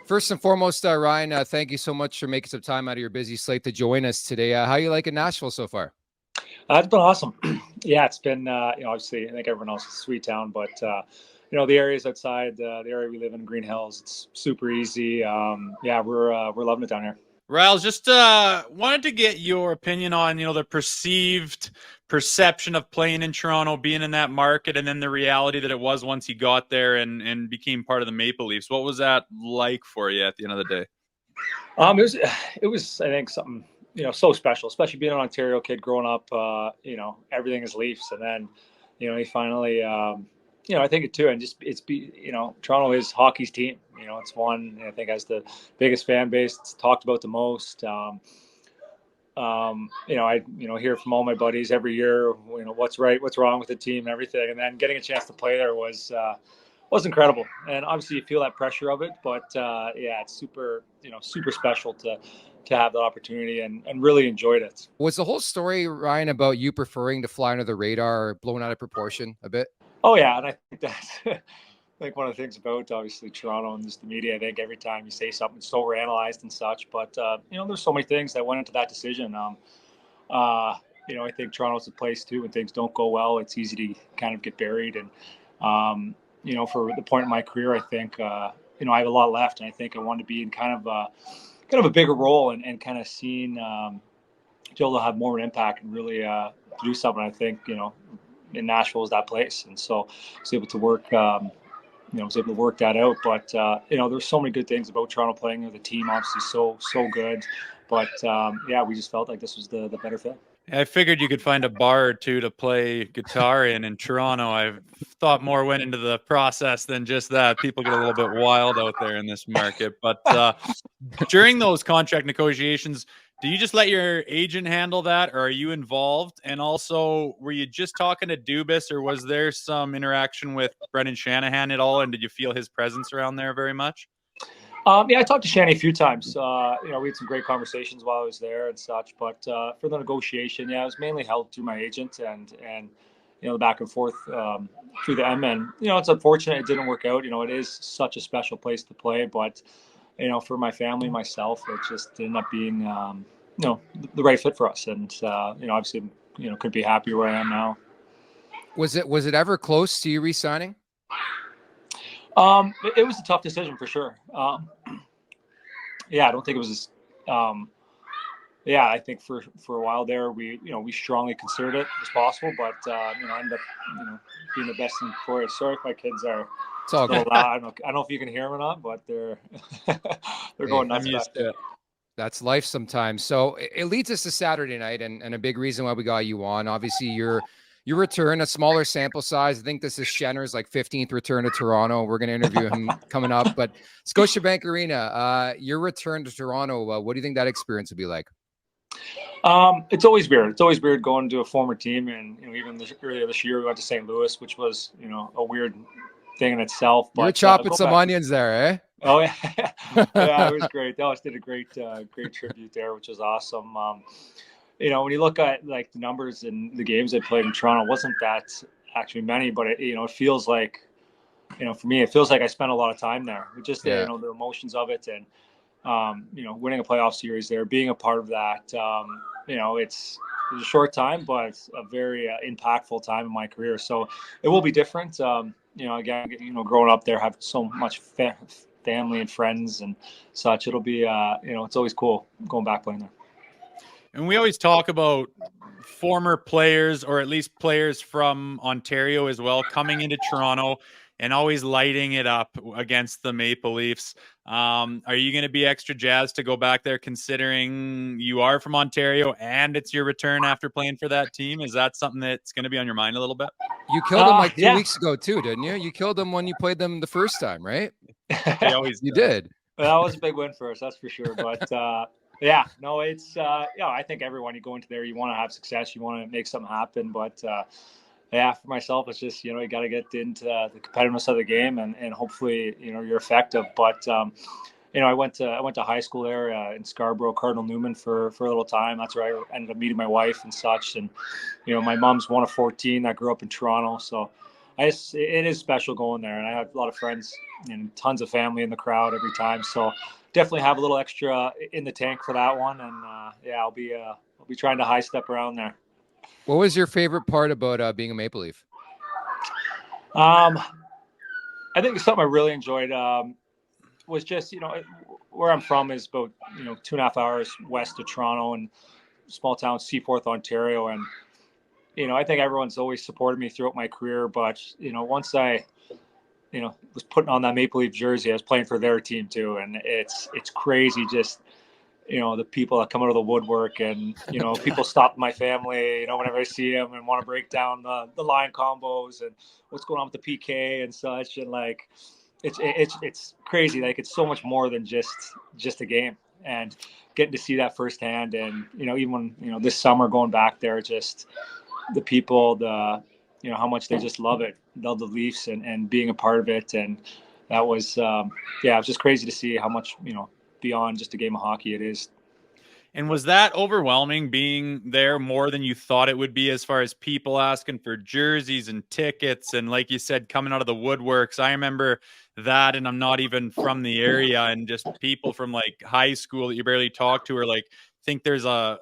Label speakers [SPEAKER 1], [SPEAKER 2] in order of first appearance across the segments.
[SPEAKER 1] First and foremost, Ryan, thank you so much for making some time out of your busy slate to join us today. How you liking Nashville so far?
[SPEAKER 2] It's been awesome. Yeah, it's been, obviously, I think everyone else is a sweet town, but, the areas outside the area we live in, Green Hills, it's super easy. Yeah, we're loving it down here.
[SPEAKER 3] Riles, just wanted to get your opinion on, the perceived perception of playing in Toronto, being in that market, and then the reality that it was once you got there and became part of the Maple Leafs. What was that like for you at the end of the day?
[SPEAKER 2] It was, I think, something, so special, especially being an Ontario kid growing up. Everything is Leafs, and then, you finally, I think it too, and just Toronto is hockey's team. It's one I think has the biggest fan base. It's talked about the most. I hear from all my buddies every year, what's right, what's wrong with the team, and everything, and then getting a chance to play there was incredible. And obviously you feel that pressure of it, but yeah, it's super special to have that opportunity and really enjoyed it.
[SPEAKER 1] Was the whole story, Ryan, about you preferring to fly under the radar, blown out of proportion a bit?
[SPEAKER 2] Oh yeah, and I think that's I think one of the things about obviously Toronto and just the media, I think every time you say something, it's so overanalyzed and such. But there's so many things that went into that decision. I think Toronto's a place too when things don't go well. It's easy to kind of get buried. And for the point in my career, I think I have a lot left, and I think I want to be in kind of a bigger role and kind of seeing to be able to have more of an impact and really do something. I think in Nashville is that place, and so I was able to work. Was able to work that out. But there's so many good things about Toronto playing there. The team obviously so good, but yeah, we just felt like this was the better fit.
[SPEAKER 3] I figured you could find a bar or two to play guitar in Toronto. I thought more went into the process than just that. People get a little bit wild out there in this market. But during those contract negotiations, do you just let your agent handle that, or are you involved? And also, were you just talking to Dubas, or was there some interaction with Brendan Shanahan at all? And did you feel his presence around there very much?
[SPEAKER 2] Yeah, I talked to Shanny a few times. We had some great conversations while I was there and such. But for the negotiation, yeah, it was mainly held through my agent and the back and forth through them. And it's unfortunate it didn't work out. It is such a special place to play, but for my family, myself, it just ended up being the right fit for us. And obviously, couldn't be happier where I am now.
[SPEAKER 1] Was it ever close to you re-signing?
[SPEAKER 2] It was a tough decision for sure. Yeah, I don't think it was. Yeah, I think for a while there, we strongly considered it as possible, but ended up being the best thing for it. Sorry if my kids are still loud. I don't know if you can hear them or not, but they're going nuts back there.
[SPEAKER 1] That's life sometimes. So it leads us to Saturday night, and a big reason why we got you on. Obviously, your return, a smaller sample size. I think this is Schenner's 15th return to Toronto. We're going to interview him coming up. But Scotiabank Arena, your return to Toronto, what do you think that experience would be like?
[SPEAKER 2] It's always weird. It's always weird going to a former team, and even earlier this year we went to St. Louis, which was a weird thing in itself. But
[SPEAKER 1] you're chopping some onions there, eh?
[SPEAKER 2] Oh yeah, yeah, it was great. Dallas did a great tribute there, which was awesome. When you look at the numbers and the games I played in Toronto, wasn't that actually many, but it feels like, for me, it feels like I spent a lot of time there. Just the emotions of it, and winning a playoff series there, being a part of that. It's a short time, but it's a very impactful time in my career. So it will be different. Again, growing up there, have so much family and friends and such. It'll be, it's always cool going back playing there.
[SPEAKER 3] And we always talk about former players, or at least players from Ontario as well, coming into Toronto and always lighting it up against the Maple Leafs. Are you going to be extra jazzed to go back there, considering you are from Ontario and it's your return after playing for that team? Is that something that's going to be on your mind a little bit?
[SPEAKER 1] You killed them 2 weeks ago too, didn't you? You killed them when you played them the first time, right? You did.
[SPEAKER 2] Well, that was a big win for us, that's for sure. But yeah, no, it's I think everyone, you go into there, you want to have success, you want to make something happen. But yeah, for myself, it's just you got to get into the competitiveness of the game, and hopefully you're effective. But I went to high school there in Scarborough, Cardinal Newman for a little time. That's where I ended up meeting my wife and such. And my mom's one of 14 that grew up in Toronto, so it is special going there, and I have a lot of friends and tons of family in the crowd every time. So definitely have a little extra in the tank for that one, and I'll be trying to high step around there.
[SPEAKER 1] What was your favorite part about being a Maple Leaf?
[SPEAKER 2] I think something I really enjoyed was just, where I'm from is about 2.5 hours west of Toronto, and small town Seaforth, Ontario, and I think everyone's always supported me throughout my career. But once I was putting on that Maple Leaf jersey, I was playing for their team too, and it's crazy just the people that come out of the woodwork, and people stop my family whenever I see them and want to break down the line combos and what's going on with the PK and such, and like it's crazy. Like, it's so much more than just a game, and getting to see that firsthand. And even when this summer going back there, just the people, how much they just love the Leafs, and being a part of it. And that was it was just crazy to see how much beyond just a game of hockey it is.
[SPEAKER 3] And was that overwhelming, being there more than you thought it would be, as far as people asking for jerseys and tickets, and like you said, coming out of the woodworks? I remember that, and I'm not even from the area, and just people from like high school that you barely talk to are like, think there's a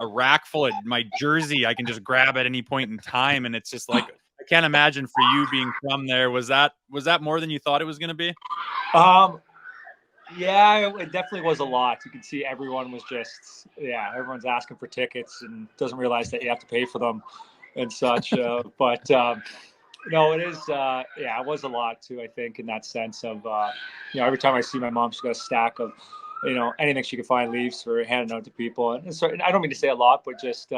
[SPEAKER 3] rack full of my jersey I can just grab at any point in time. And it's just like, I can't imagine for you being from there. Was that more than you thought it was going to be?
[SPEAKER 2] Yeah, it definitely was a lot. You could see everyone was just, everyone's asking for tickets and doesn't realize that you have to pay for them and such. But no, it is, it was a lot too, I think, in that sense of, every time I see my mom, she's got a stack of, anything she could find Leafs for handing out to people. And so, I don't mean to say a lot, but just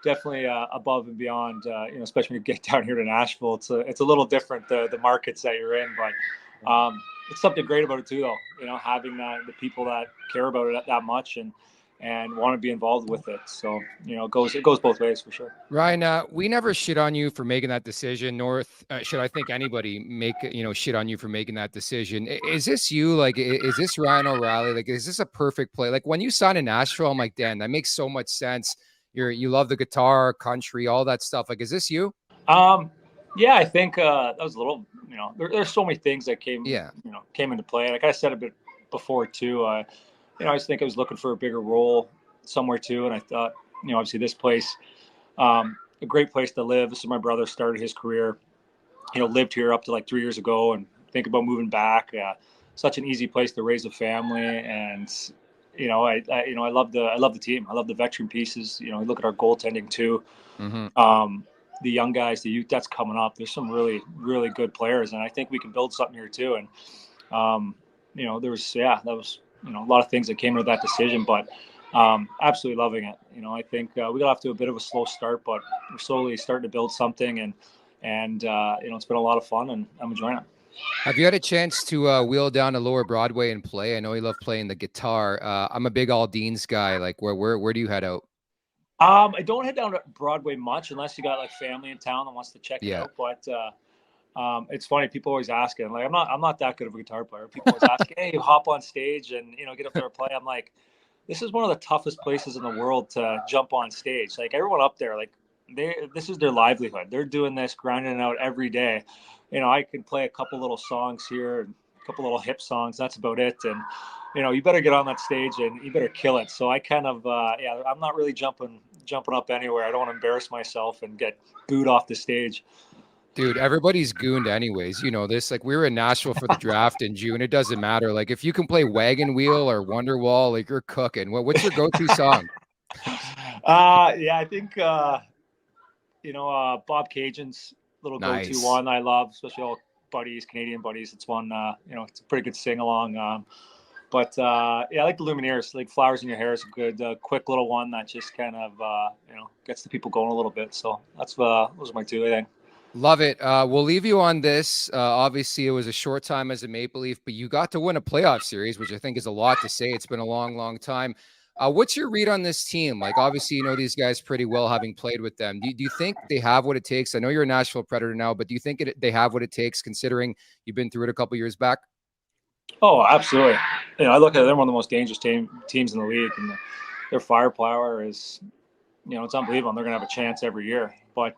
[SPEAKER 2] definitely above and beyond, especially when you get down here to Nashville. It's a little different, the markets that you're in, but it's something great about it too, though, having the people that care about it that much and want to be involved with it. So, it goes both ways for sure.
[SPEAKER 1] Ryan, we never shit on you for making that decision, nor should I think anybody make, shit on you for making that decision. Is this you? Like, is this Ryan O'Reilly? Like, is this a perfect play? Like, when you signed in Nashville, I'm like, damn, that makes so much sense. You love the guitar, country, all that stuff. Like, is this you?
[SPEAKER 2] Yeah, I think that was a little, there's so many things that came into play. Like I said a bit before too, I just think I was looking for a bigger role somewhere too. And I thought, obviously this place, a great place to live. This is my brother started his career, lived here up to like 3 years ago, and think about moving back. Such an easy place to raise a family. And, I love the team. I love the veteran pieces. Look at our goaltending too.
[SPEAKER 1] Mm-hmm.
[SPEAKER 2] The young guys, the youth that's coming up. There's some really, really good players, and I think we can build something here too. And there was that was a lot of things that came into that decision, but absolutely loving it. I think we got off to a bit of a slow start, but we're slowly starting to build something, and it's been a lot of fun, and I'm enjoying it.
[SPEAKER 1] Have you had a chance to wheel down to Lower Broadway and play? I know you love playing the guitar. I'm a big All Deans guy. Like, where do you head out?
[SPEAKER 2] I don't head down to Broadway much unless you got like family in town that wants to check it out. But it's funny, people always ask, and like I'm not that good of a guitar player. People always ask, hey, you hop on stage and get up there and play. I'm like, this is one of the toughest places in the world to jump on stage. Like, everyone up there, like this is their livelihood. They're doing this, grinding it out every day. I can play a couple little songs here and a couple little hip songs. That's about it. And you better get on that stage and you better kill it. So I kind of, I'm not really jumping up anywhere. I don't want to embarrass myself and get booed off the stage.
[SPEAKER 1] Dude, everybody's gooned anyways. You know this. Like, we were in Nashville for the draft in June. It doesn't matter. Like, if you can play Wagon Wheel or Wonderwall, like, you're cooking. What's your go-to song?
[SPEAKER 2] I think Bob Cajun's little go-to one I love, especially all buddies, Canadian buddies. It's one it's a pretty good sing-along. But I like the Lumineers. Like, Flowers in Your Hair is a good, quick little one that just kind of gets the people going a little bit. So that's those are my two, I think.
[SPEAKER 1] Love it. We'll leave you on this. Obviously, it was a short time as a Maple Leaf, but you got to win a playoff series, which I think is a lot to say. It's been a long, long time. What's your read on this team? Like, obviously, you know these guys pretty well, having played with them. Do you think they have what it takes? I know you're a Nashville Predator now, but do you think they have what it takes, considering you've been through it a couple years back?
[SPEAKER 2] Oh, absolutely. I look at them, one of the most dangerous teams in the league, and their firepower is, it's unbelievable. And they're going to have a chance every year. But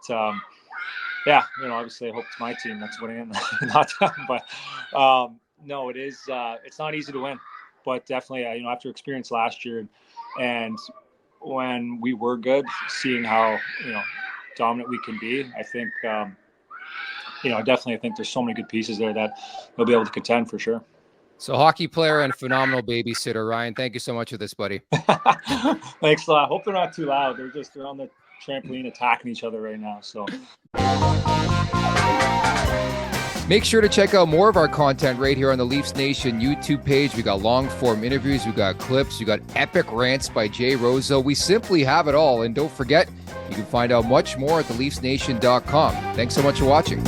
[SPEAKER 2] Yeah, obviously I hope it's my team that's winning, not them. But no, it is. It's not easy to win, but definitely, after experience last year, and when we were good, seeing how dominant we can be, I think definitely I think there's so many good pieces there that they'll be able to contend for sure.
[SPEAKER 1] So hockey player and phenomenal babysitter, Ryan. Thank you so much for this, buddy.
[SPEAKER 2] Thanks a lot. Hope they're not too loud. They're on the trampoline attacking each other right now. So
[SPEAKER 1] make sure to check out more of our content right here on the Leafs Nation YouTube page. We got long form interviews, we got clips, we got epic rants by Jay Rosehill. We simply have it all. And don't forget, you can find out much more at theleafsnation.com. Thanks so much for watching.